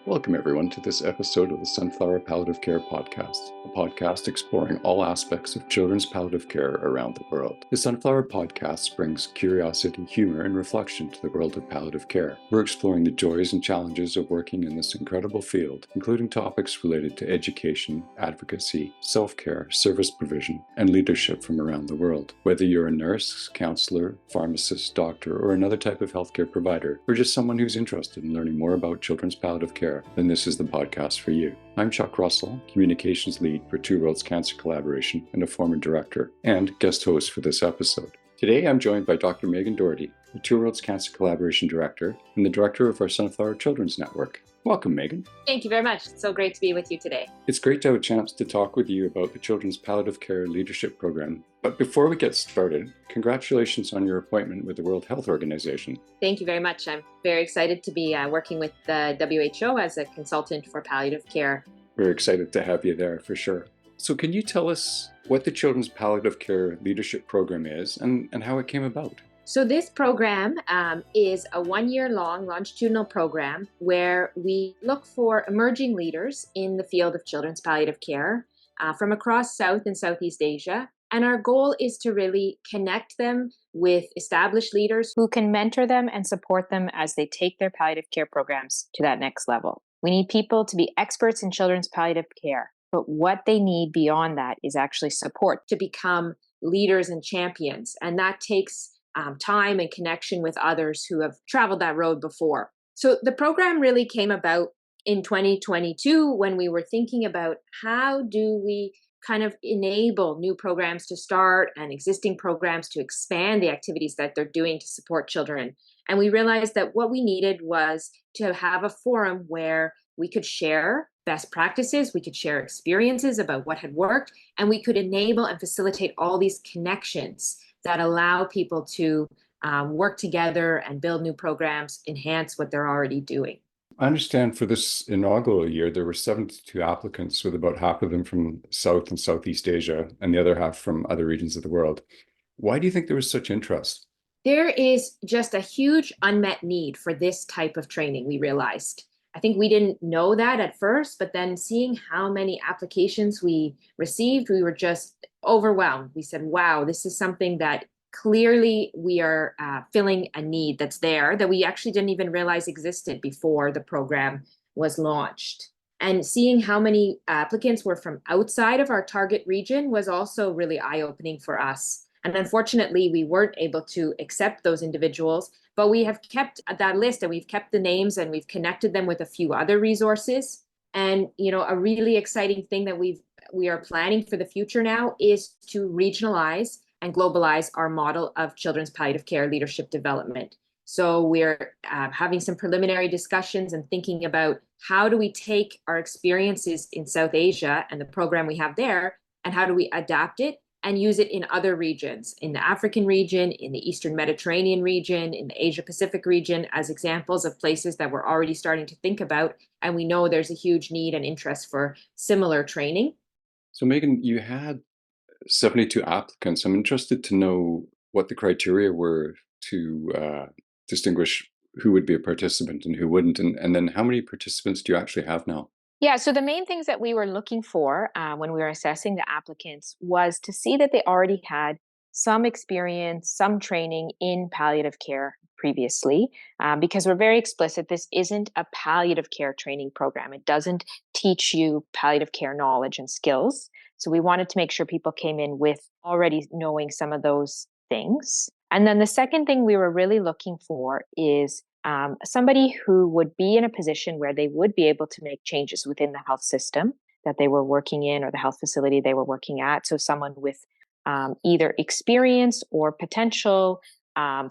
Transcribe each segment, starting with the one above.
Welcome, everyone, to this episode of the Sunflower Palliative Care podcast, a podcast exploring all aspects of children's palliative care around the world. The Sunflower podcast brings curiosity, humor, and reflection to the world of palliative care. We're exploring the joys and challenges of working in this incredible field, including topics related to education, advocacy, self-care, service provision, and leadership from around the world. Whether you're a nurse, counselor, pharmacist, doctor, or another type of healthcare provider, or just someone who's interested in learning more about children's palliative care, then this is the podcast for you. I'm Chuck Russell, Communications Lead for Two Worlds Cancer Collaboration and a former director, and guest host for this episode. Today I'm joined by Dr. Megan Doherty, the Two Worlds Cancer Collaboration Director and the Director of our Sunflower Children's Network. Welcome, Megan. Thank you very much. It's so great to be with you today. It's great to have a chance to talk with you about the Children's Palliative Care Leadership Program. But before we get started, congratulations on your appointment with the World Health Organization. Thank you very much. I'm very excited to be working with the WHO as a consultant for palliative care. We're excited to have you there for sure. So can you tell us what the Children's Palliative Care Leadership Program is and how it came about? So this program is a one-year-long longitudinal program where we look for emerging leaders in the field of children's palliative care from across South and Southeast Asia. And our goal is to really connect them with established leaders who can mentor them and support them as they take their palliative care programs to that next level. We need people to be experts in children's palliative care, but what they need beyond that is actually support to become leaders and champions. And that takes time and connection with others who have traveled that road before. So the program really came about in 2022 when we were thinking about how do we kind of enable new programs to start and existing programs to expand the activities that they're doing to support children. And we realized that what we needed was to have a forum where we could share best practices, we could share experiences about what had worked, and we could enable and facilitate all these connections that allow people to work together and build new programs, enhance what they're already doing. I understand for this inaugural year, there were 72 applicants, with about half of them from South and Southeast Asia and the other half from other regions of the world. Why do you think there was such interest? There is just a huge unmet need for this type of training, we realized. I think we didn't know that at first, but then seeing how many applications we received, we were just overwhelmed. We said, wow, this is something that clearly we are filling a need that's there that we actually didn't even realize existed before the program was launched. And seeing how many applicants were from outside of our target region was also really eye-opening for us. And unfortunately, we weren't able to accept those individuals, but we have kept that list and we've kept the names and we've connected them with a few other resources. And, a really exciting thing that we are planning for the future now is to regionalize and globalize our model of children's palliative care leadership development. So we're having some preliminary discussions and thinking about how do we take our experiences in South Asia and the program we have there, and how do we adapt it and use it in other regions, in the African region, in the Eastern Mediterranean region, in the Asia Pacific region, as examples of places that we're already starting to think about. And we know there's a huge need and interest for similar training. So Megan, you had 72 applicants. I'm interested to know what the criteria were to distinguish who would be a participant and who wouldn't. And then how many participants do you actually have now? Yeah, so the main things that we were looking for when we were assessing the applicants was to see that they already had some experience, some training in palliative care previously, because we're very explicit, this isn't a palliative care training program. It doesn't teach you palliative care knowledge and skills. So we wanted to make sure people came in with already knowing some of those things. And then the second thing we were really looking for is somebody who would be in a position where they would be able to make changes within the health system that they were working in or the health facility they were working at. So someone with either experience or potential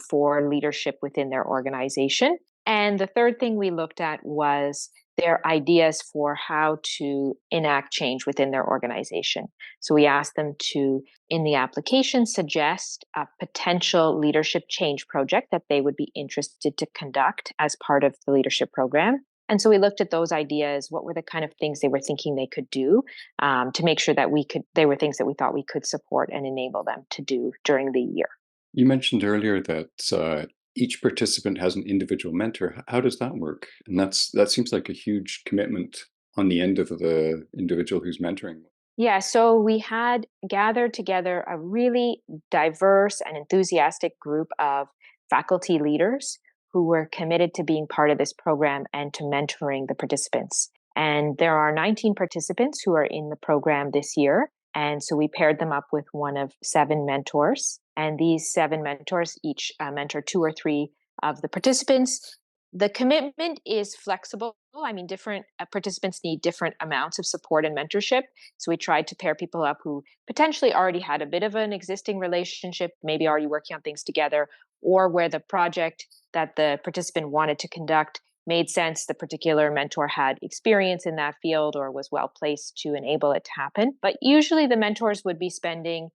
for leadership within their organization. And the third thing we looked at was their ideas for how to enact change within their organization. So we asked them to, in the application, suggest a potential leadership change project that they would be interested to conduct as part of the leadership program. And so we looked at those ideas, what were the kind of things they were thinking they could do to make sure that they were things that we thought we could support and enable them to do during the year. You mentioned earlier that each participant has an individual mentor. How does that work? And that seems like a huge commitment on the end of the individual who's mentoring. Yeah, so we had gathered together a really diverse and enthusiastic group of faculty leaders who were committed to being part of this program and to mentoring the participants. And there are 19 participants who are in the program this year. And so we paired them up with one of 7 mentors. And these 7 mentors each mentor 2 or 3 of the participants. The commitment is flexible. I mean, different participants need different amounts of support and mentorship. So we tried to pair people up who potentially already had a bit of an existing relationship, maybe already working on things together, or where the project that the participant wanted to conduct made sense. The particular mentor had experience in that field or was well placed to enable it to happen. But usually the mentors would be spending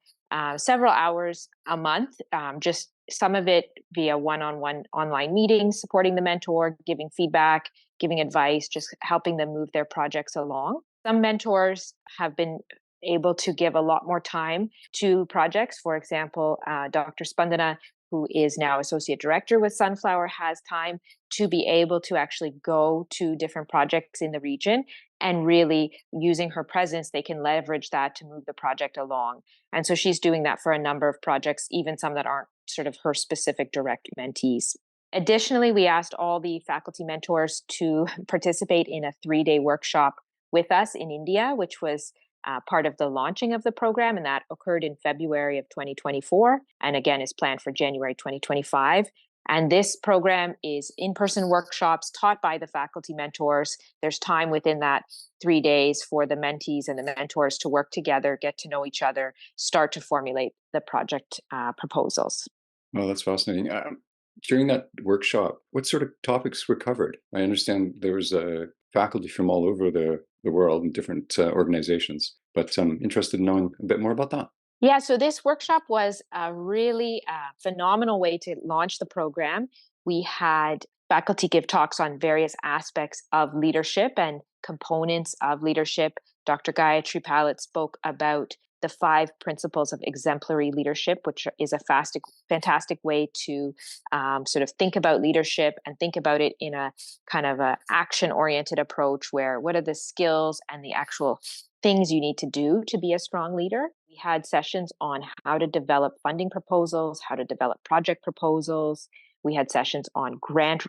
several hours a month, just some of it via one-on-one online meetings, supporting the mentor, giving feedback, giving advice, just helping them move their projects along. Some mentors have been able to give a lot more time to projects. For example, Dr. Spandana, who is now associate director with Sunflower, has time to be able to actually go to different projects in the region, and really using her presence, they can leverage that to move the project along. And so she's doing that for a number of projects, even some that aren't sort of her specific direct mentees. Additionally, we asked all the faculty mentors to participate in a 3-day workshop with us in India, which was part of the launching of the program, and that occurred in February of 2024, and again is planned for January 2025. And this program is in-person workshops taught by the faculty mentors. There's time within that 3 days for the mentees and the mentors to work together, get to know each other, start to formulate the project proposals. Oh, that's fascinating. During that workshop, what sort of topics were covered? I understand there was faculty from all over the world and different organizations, but I'm interested in knowing a bit more about that. Yeah, so this workshop was a really phenomenal way to launch the program. We had faculty give talks on various aspects of leadership and components of leadership. Dr. Gayatri Pallet spoke about the 5 principles of exemplary leadership, which is a fantastic way to sort of think about leadership and think about it in a kind of a action-oriented approach where what are the skills and the actual things you need to do to be a strong leader. We had sessions on how to develop funding proposals, how to develop project proposals. We had sessions on grant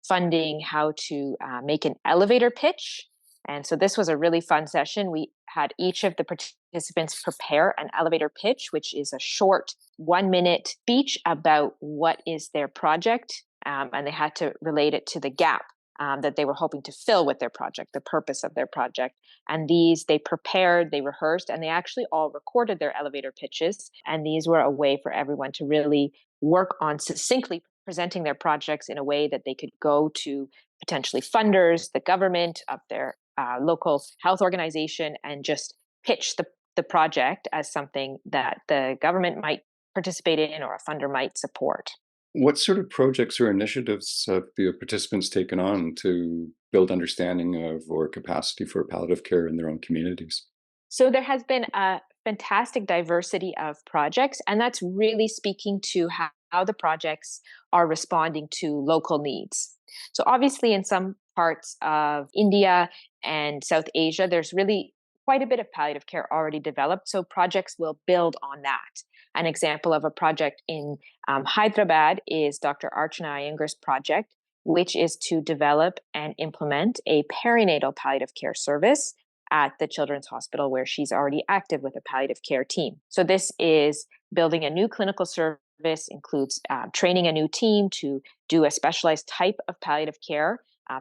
funding, how to make an elevator pitch. And so this was a really fun session. We had each of the participants prepare an elevator pitch, which is a short 1-minute speech about what is their project. And they had to relate it to the gap that they were hoping to fill with their project, the purpose of their project. And these they prepared, they rehearsed, and they actually all recorded their elevator pitches. And these were a way for everyone to really work on succinctly presenting their projects in a way that they could go to potentially funders, the government of their local health organization, and just pitch the project as something that the government might participate in or a funder might support. What sort of projects or initiatives have the participants taken on to build understanding of or capacity for palliative care in their own communities? So there has been a fantastic diversity of projects, and that's really speaking to how the projects are responding to local needs. So obviously in some parts of India and South Asia, there's really quite a bit of palliative care already developed. So projects will build on that. An example of a project in Hyderabad is Dr. Archana Iyengar's project, which is to develop and implement a perinatal palliative care service at the Children's Hospital, where she's already active with a palliative care team. So this is building a new clinical service, includes training a new team to do a specialized type of palliative care.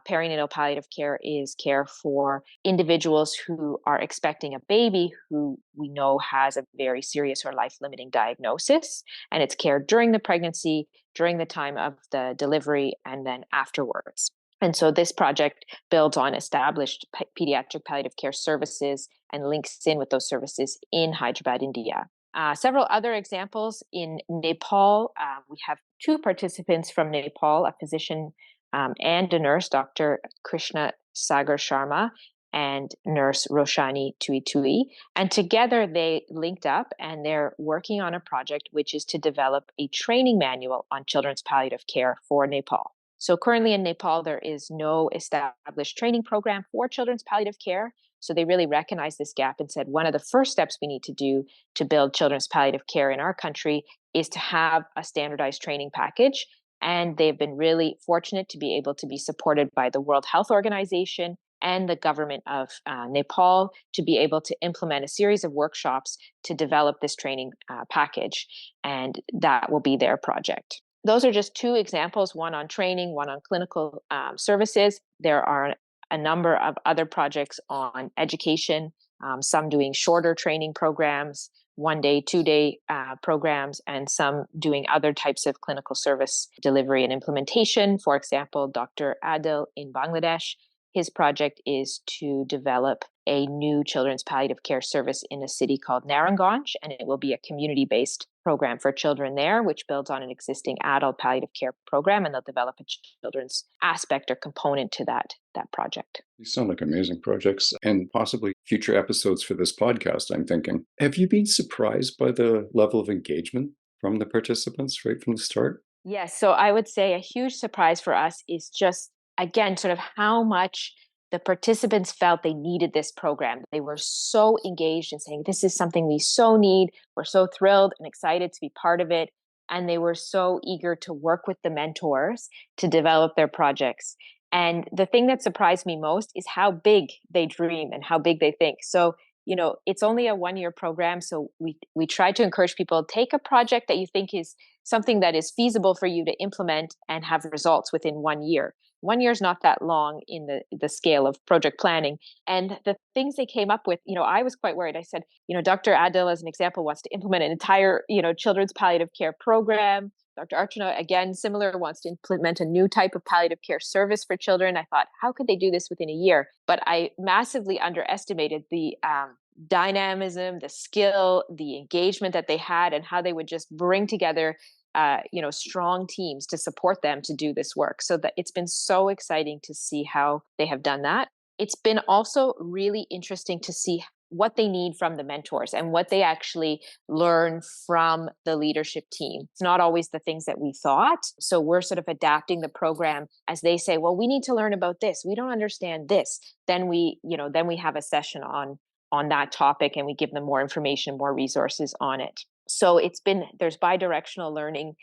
Perinatal palliative care is care for individuals who are expecting a baby who we know has a very serious or life-limiting diagnosis, and it's care during the pregnancy, during the time of the delivery, and then afterwards. And so this project builds on established pediatric palliative care services and links in with those services in Hyderabad, India. Several other examples in Nepal. We have 2 participants from Nepal, a physician and a nurse, Dr. Krishna Sagar Sharma, and nurse Roshani Tuitui. And together they linked up and they're working on a project which is to develop a training manual on children's palliative care for Nepal. So currently in Nepal, there is no established training program for children's palliative care. So they really recognized this gap and said one of the first steps we need to do to build children's palliative care in our country is to have a standardized training package. And they've been really fortunate to be able to be supported by the World Health Organization and the government of Nepal to be able to implement a series of workshops to develop this training package. And that will be their project. Those are just two examples, one on training, one on clinical services. There are a number of other projects on education, some doing shorter training programs, 1-day, 2-day programs, and some doing other types of clinical service delivery and implementation. For example, Dr. Adil in Bangladesh, his project is to develop a new children's palliative care service in a city called Naranganj, and it will be a community-based program for children there, which builds on an existing adult palliative care program, and they'll develop a children's aspect or component to that project. These sound like amazing projects and possibly future episodes for this podcast, I'm thinking. Have you been surprised by the level of engagement from the participants right from the start? Yes, so I would say a huge surprise for us is just, again, sort of how much the participants felt they needed this program. They were so engaged in saying, this is something we so need. We're so thrilled and excited to be part of it. And they were so eager to work with the mentors to develop their projects. And the thing that surprised me most is how big they dream and how big they think. So, it's only a 1-year program. So we try to encourage people, take a project that you think is something that is feasible for you to implement and have results within 1 year. 1 year is not that long in the scale of project planning. And the things they came up with, I was quite worried. I said, Dr. Adil, as an example, wants to implement an entire, children's palliative care program. Dr. Archana, again, similar, wants to implement a new type of palliative care service for children. I thought, how could they do this within a year? But I massively underestimated the dynamism, the skill, the engagement that they had, and how they would just bring together strong teams to support them to do this work. So that it's been so exciting to see how they have done that. It's been also really interesting to see what they need from the mentors and what they actually learn from the leadership team. It's not always the things that we thought. So we're sort of adapting the program as they say, well, we need to learn about this. We don't understand this. Then we have a session on that topic and we give them more information, more resources on it. So there's bi-directional learning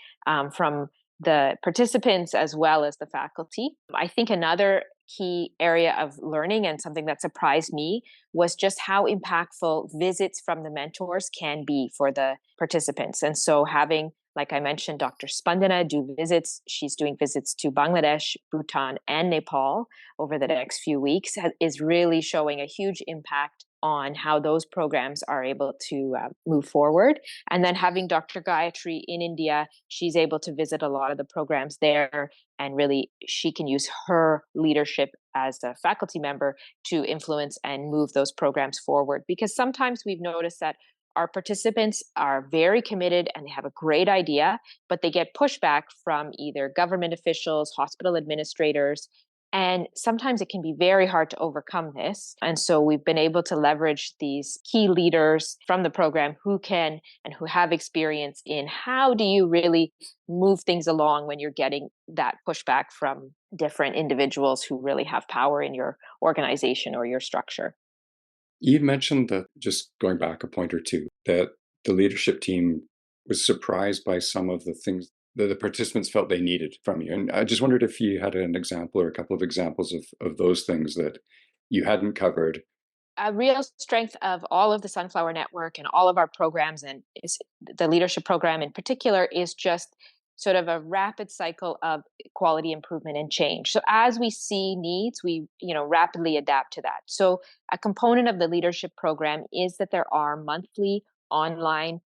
from the participants as well as the faculty. I think another key area of learning and something that surprised me was just how impactful visits from the mentors can be for the participants. And so having, like I mentioned, Dr. Spandana do visits, she's doing visits to Bangladesh, Bhutan, and Nepal over the next few weeks is really showing a huge impact on how those programs are able to move forward. And then having Dr. Gayatri in India, she's able to visit a lot of the programs there, and really she can use her leadership as a faculty member to influence and move those programs forward. Because sometimes we've noticed that our participants are very committed and they have a great idea, but they get pushback from either government officials, hospital administrators, and sometimes it can be very hard to overcome this. And so we've been able to leverage these key leaders from the program who can and who have experience in how do you really move things along when you're getting that pushback from different individuals who really have power in your organization or your structure. You mentioned that, just going back a point or two, that the leadership team was surprised by some of the things that the participants felt they needed from you. And I just wondered if you had an example or a couple of examples of those things that you hadn't covered. A real strength of all of the Sunflower Network and all of our programs, and is the leadership program in particular, is just sort of a rapid cycle of quality improvement and change. So as we see needs, we rapidly adapt to that. So a component of the leadership program is that there are monthly online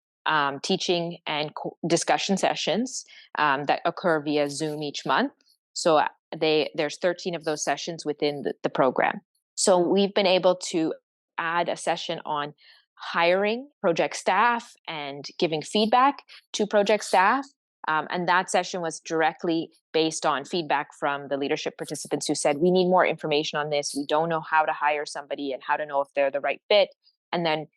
teaching and discussion sessions that occur via Zoom each month. So there's 13 of those sessions within the program. So we've been able to add a session on hiring project staff and giving feedback to project staff. And that session was directly based on feedback from the leadership participants who said, we need more information on this. We don't know how to hire somebody and how to know if they're the right fit. And then,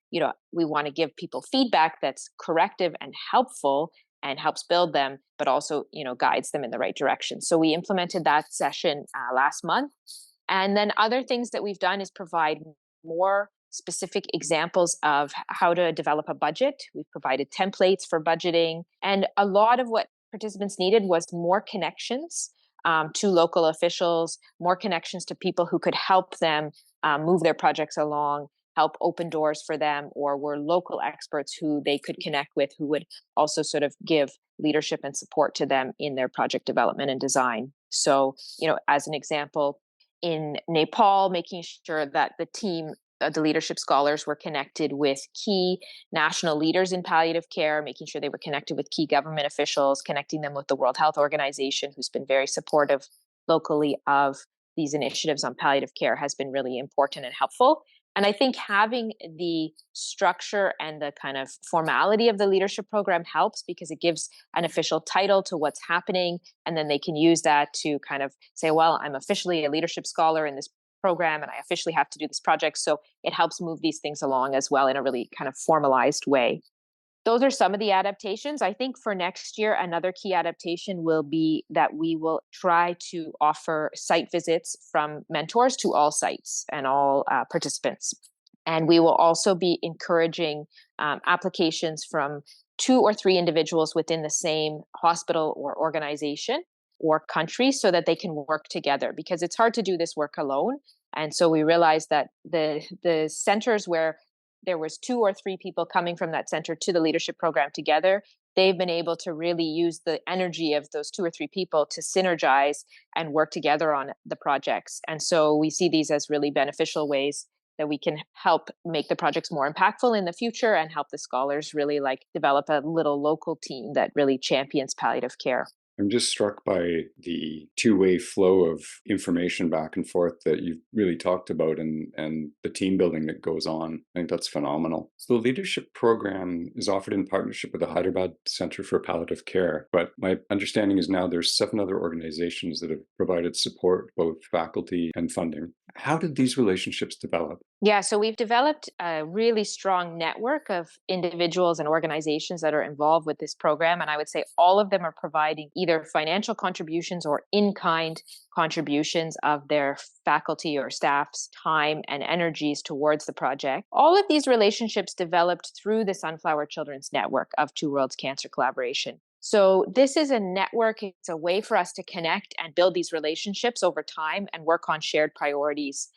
we want to give people feedback that's corrective and helpful and helps build them, but also, guides them in the right direction. So we implemented that session last month. And then other things that we've done is provide more specific examples of how to develop a budget. We've provided templates for budgeting. And a lot of what participants needed was more connections to local officials, more connections to people who could help them move their projects along, help open doors for them, or were local experts who they could connect with, who would also sort of give leadership and support to them in their project development and design. So, as an example, in Nepal, making sure that the team, the leadership scholars, were connected with key national leaders in palliative care, making sure they were connected with key government officials, connecting them with the World Health Organization, who's been very supportive locally of these initiatives on palliative care, has been really important and helpful. And I think having the structure and the kind of formality of the leadership program helps, because it gives an official title to what's happening. And then they can use that to kind of say, well, I'm officially a leadership scholar in this program and I officially have to do this project. So it helps move these things along as well in a really kind of formalized way. Those are some of the adaptations. I think for next year, another key adaptation will be that we will try to offer site visits from mentors to all sites and all participants. And we will also be encouraging applications from 2 or 3 individuals within the same hospital or organization or country, so that they can work together, because it's hard to do this work alone. And so we realized that the centers where there was 2 or 3 people coming from that center to the leadership program together, they've been able to really use the energy of those 2 or 3 people to synergize and work together on the projects. And so we see these as really beneficial ways that we can help make the projects more impactful in the future and help the scholars really develop a little local team that really champions palliative care. I'm just struck by the two-way flow of information back and forth that you've really talked about, and the team building that goes on. I think that's phenomenal. So the leadership program is offered in partnership with the Hyderabad Center for Palliative Care, but my understanding is now there's 7 other organizations that have provided support, both faculty and funding. How did these relationships develop? Yeah, so we've developed a really strong network of individuals and organizations that are involved with this program. And I would say all of them are providing either financial contributions or in-kind contributions of their faculty or staff's time and energies towards the project. All of these relationships developed through the Sunflower Children's Network of Two Worlds Cancer Collaboration. So this is a network. It's a way for us to connect and build these relationships over time and work on shared priorities.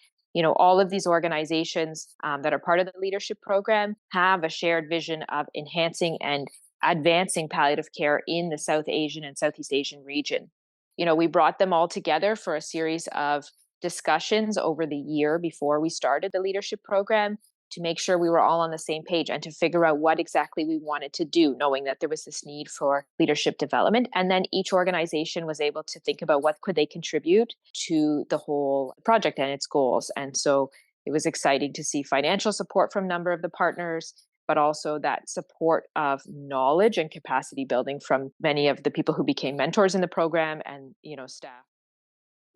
All of these organizations that are part of the leadership program have a shared vision of enhancing and advancing palliative care in the South Asian and Southeast Asian region. We brought them all together for a series of discussions over the year before we started the leadership program, to make sure we were all on the same page and to figure out what exactly we wanted to do, knowing that there was this need for leadership development. And then each organization was able to think about what could they contribute to the whole project and its goals. And so it was exciting to see financial support from a number of the partners, but also that support of knowledge and capacity building from many of the people who became mentors in the program and, staff.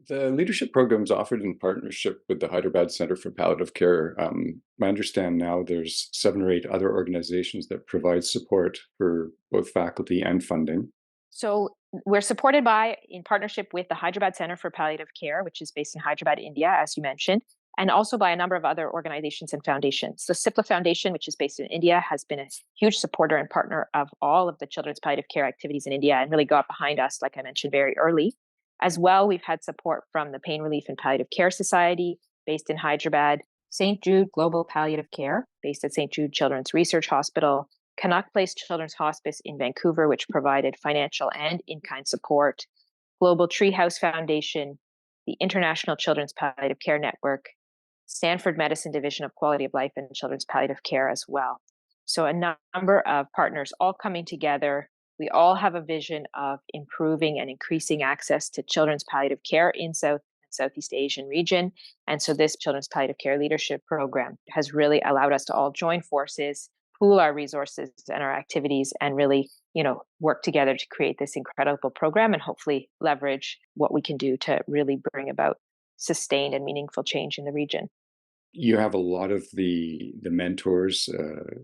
The leadership program is offered in partnership with the Hyderabad Center for Palliative Care. I understand now there's 7 or 8 other organizations that provide support for both faculty and funding. So we're supported in partnership with the Hyderabad Center for Palliative Care, which is based in Hyderabad, India, as you mentioned, and also by a number of other organizations and foundations. The CIPLA Foundation, which is based in India, has been a huge supporter and partner of all of the children's palliative care activities in India and really got behind us, like I mentioned, very early. As well, we've had support from the Pain Relief and Palliative Care Society, based in Hyderabad, St. Jude Global Palliative Care, based at St. Jude Children's Research Hospital, Canuck Place Children's Hospice in Vancouver, which provided financial and in-kind support, Global Treehouse Foundation, the International Children's Palliative Care Network, Stanford Medicine Division of Quality of Life and Children's Palliative Care as well. So a number of partners all coming together. We all have a vision of improving and increasing access to children's palliative care in South and Southeast Asian region. And so this Children's Palliative Care Leadership Program has really allowed us to all join forces, pool our resources and our activities and really, work together to create this incredible program and hopefully leverage what we can do to really bring about sustained and meaningful change in the region. You have a lot of the mentors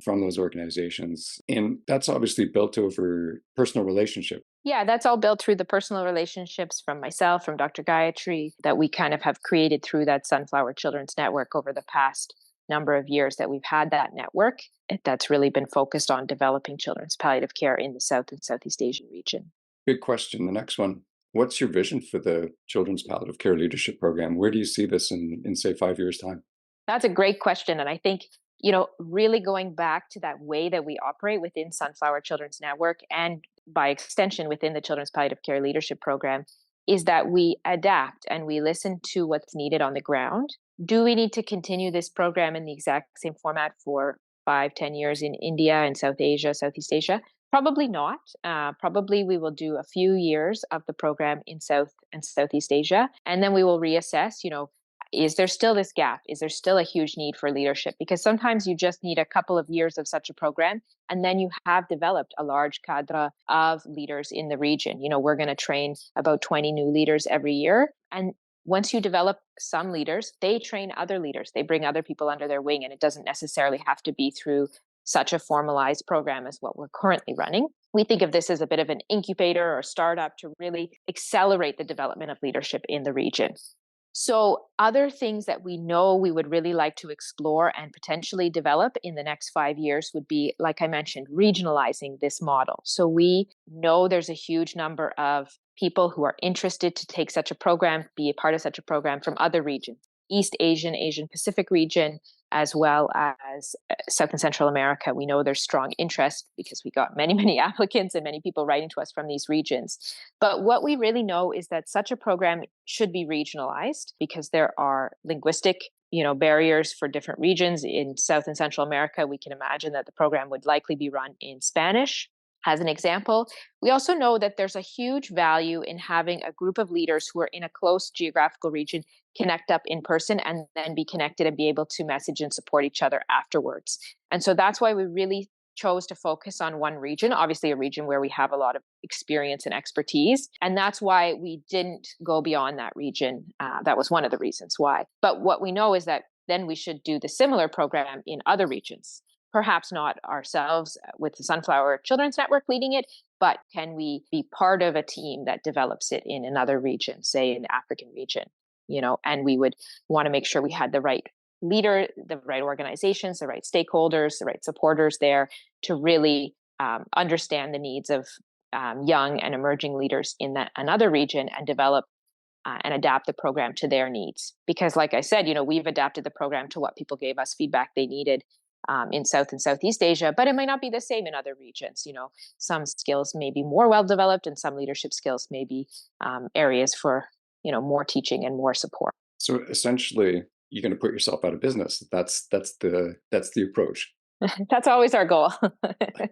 from those organizations, and that's obviously built over personal relationship. Yeah, that's all built through the personal relationships from myself, from Dr. Gayatri, that we kind of have created through that Sunflower Children's Network over the past number of years that we've had that network that's really been focused on developing children's palliative care in the South and Southeast Asian region. Good question. The next one. What's your vision for the Children's Palliative Care Leadership Program? Where do you see this in say, 5 years' time? That's a great question. And I think, really going back to that way that we operate within Sunflower Children's Network and by extension within the Children's Palliative Care Leadership Program is that we adapt and we listen to what's needed on the ground. Do we need to continue this program in the exact same format for 5-10 years in India and South Asia, Southeast Asia? Probably not. Probably we will do a few years of the program in South and Southeast Asia, and then we will reassess, is there still this gap? Is there still a huge need for leadership? Because sometimes you just need a couple of years of such a program, and then you have developed a large cadre of leaders in the region. We're going to train about 20 new leaders every year. And once you develop some leaders, they train other leaders. They bring other people under their wing, and it doesn't necessarily have to be through such a formalized program as what we're currently running. We think of this as a bit of an incubator or startup to really accelerate the development of leadership in the region. So other things that we know we would really like to explore and potentially develop in the next 5 years would be, like I mentioned, regionalizing this model. So we know there's a huge number of people who are interested to take such a program, be a part of such a program from other regions, East Asian, Asian Pacific region, as well as South and Central America. We know there's strong interest because we got many, many applicants and many people writing to us from these regions. But what we really know is that such a program should be regionalized because there are linguistic barriers for different regions. In South and Central America, we can imagine that the program would likely be run in Spanish. As an example, we also know that there's a huge value in having a group of leaders who are in a close geographical region connect up in person and then be connected and be able to message and support each other afterwards. And so that's why we really chose to focus on one region, obviously a region where we have a lot of experience and expertise. And that's why we didn't go beyond that region. That was one of the reasons why. But what we know is that then we should do the similar program in other regions. Perhaps not ourselves with the Sunflower Children's Network leading it, but can we be part of a team that develops it in another region, say in the African region, and we would want to make sure we had the right leader, the right organizations, the right stakeholders, the right supporters there to really understand the needs of young and emerging leaders in another region and develop and adapt the program to their needs. Because like I said, we've adapted the program to what people gave us feedback they needed in South and Southeast Asia, but it might not be the same in other regions. Some skills may be more well-developed and some leadership skills may be areas for, more teaching and more support. So essentially, you're going to put yourself out of business. That's the approach. That's always our goal. I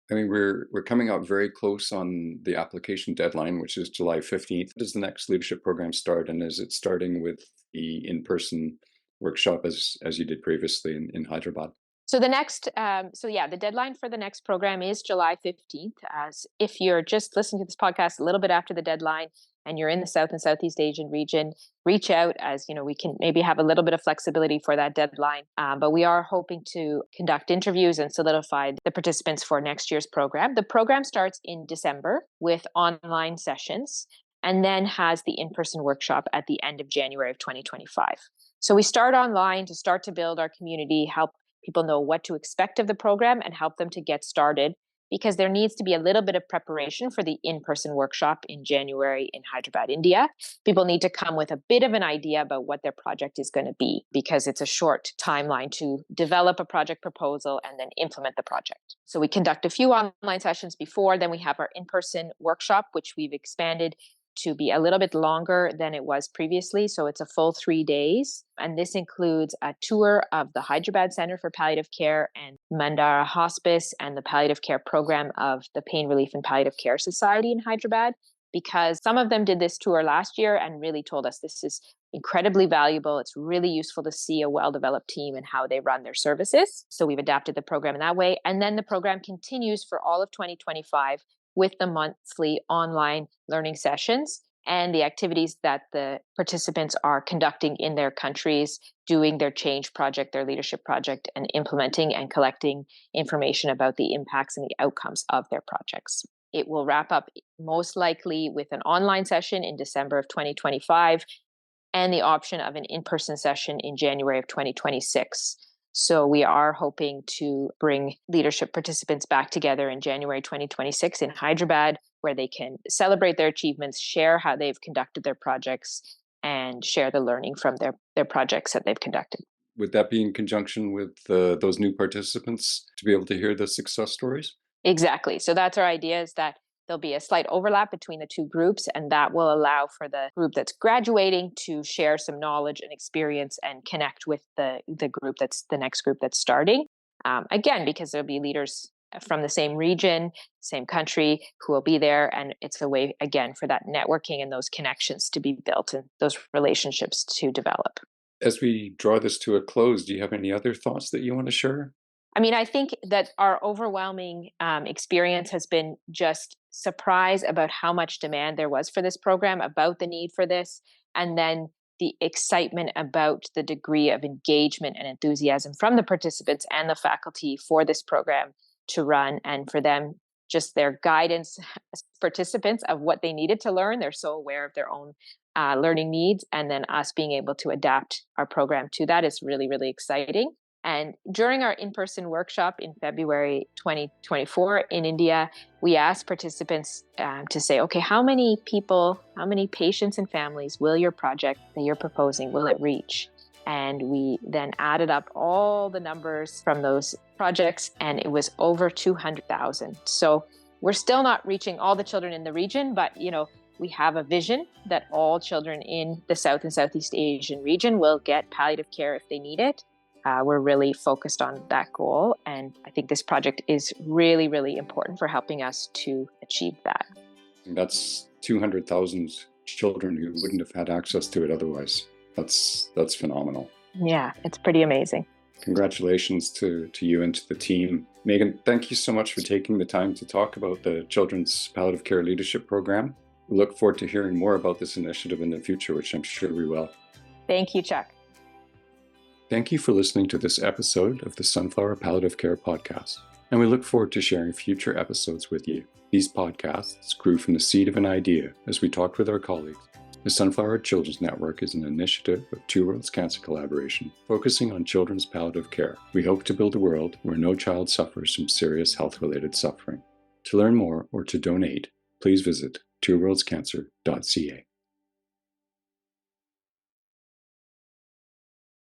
mean, we're coming up very close on the application deadline, which is July 15th. Does the next leadership program start? And is it starting with the in-person workshop as you did previously in Hyderabad? So the deadline for the next program is July 15th. As if you're just listening to this podcast a little bit after the deadline and you're in the South and Southeast Asian region, reach out as, we can maybe have a little bit of flexibility for that deadline. But we are hoping to conduct interviews and solidify the participants for next year's program. The program starts in December with online sessions and then has the in-person workshop at the end of January of 2025. So we start online to start to build our community, help people know what to expect of the program and help them to get started because there needs to be a little bit of preparation for the in-person workshop in January in Hyderabad, India. People need to come with a bit of an idea about what their project is going to be because it's a short timeline to develop a project proposal and then implement the project. So we conduct a few online sessions before, then we have our in-person workshop, which we've expanded to be a little bit longer than it was previously. So it's a full 3 days. And this includes a tour of the Hyderabad Center for Palliative Care and Mandara Hospice and the Palliative Care program of the Pain Relief and Palliative Care Society in Hyderabad. because some of them did this tour last year and really told us this is incredibly valuable. It's really useful to see a well-developed team and how they run their services. So we've adapted the program in that way. And then the program continues for all of 2025 with the monthly online learning sessions and the activities that the participants are conducting in their countries, doing their change project, their leadership project, and implementing and collecting information about the impacts and the outcomes of their projects. It will wrap up most likely with an online session in December of 2025 and the option of an in-person session in January of 2026. So we are hoping to bring leadership participants back together in January 2026 in Hyderabad, where they can celebrate their achievements, share how they've conducted their projects, and share the learning from their projects that they've conducted. Would that be in conjunction with those new participants to be able to hear the success stories? Exactly. So that's our idea, is that there'll be a slight overlap between the two groups, and that will allow for the group that's graduating to share some knowledge and experience and connect with the group that's the next group that's starting. Again, because there'll be leaders from the same region, same country who will be there. And it's a way, again, for that networking and those connections to be built and those relationships to develop. As we draw this to a close, do you have any other thoughts that you want to share? I mean, I think that our overwhelming experience has been just surprise about how much demand there was for this program, about the need for this, and then the excitement about the degree of engagement and enthusiasm from the participants and the faculty for this program to run, and for them, just their guidance as participants of what they needed to learn. They're so aware of their own learning needs, and then us being able to adapt our program to that is really, really exciting. And during our in-person workshop in February 2024 in India, we asked participants to say, okay, how many people, how many patients and families will your project that you're proposing, will it reach? And we then added up all the numbers from those projects, and it was over 200,000. So we're still not reaching all the children in the region, but we have a vision that all children in the South and Southeast Asian region will get palliative care if they need it. We're really focused on that goal. And I think this project is really, really important for helping us to achieve that. That's 200,000 children who wouldn't have had access to it otherwise. That's phenomenal. Yeah, it's pretty amazing. Congratulations to you and to the team. Megan, thank you so much for taking the time to talk about the Children's Palliative Care Leadership Program. We look forward to hearing more about this initiative in the future, which I'm sure we will. Thank you, Chuck. Thank you for listening to this episode of the Sunflower Palliative Care Podcast, and we look forward to sharing future episodes with you. These podcasts grew from the seed of an idea as we talked with our colleagues. The Sunflower Children's Network is an initiative of Two Worlds Cancer Collaboration, focusing on children's palliative care. We hope to build a world where no child suffers from serious health-related suffering. To learn more or to donate, please visit twoworldscancer.ca.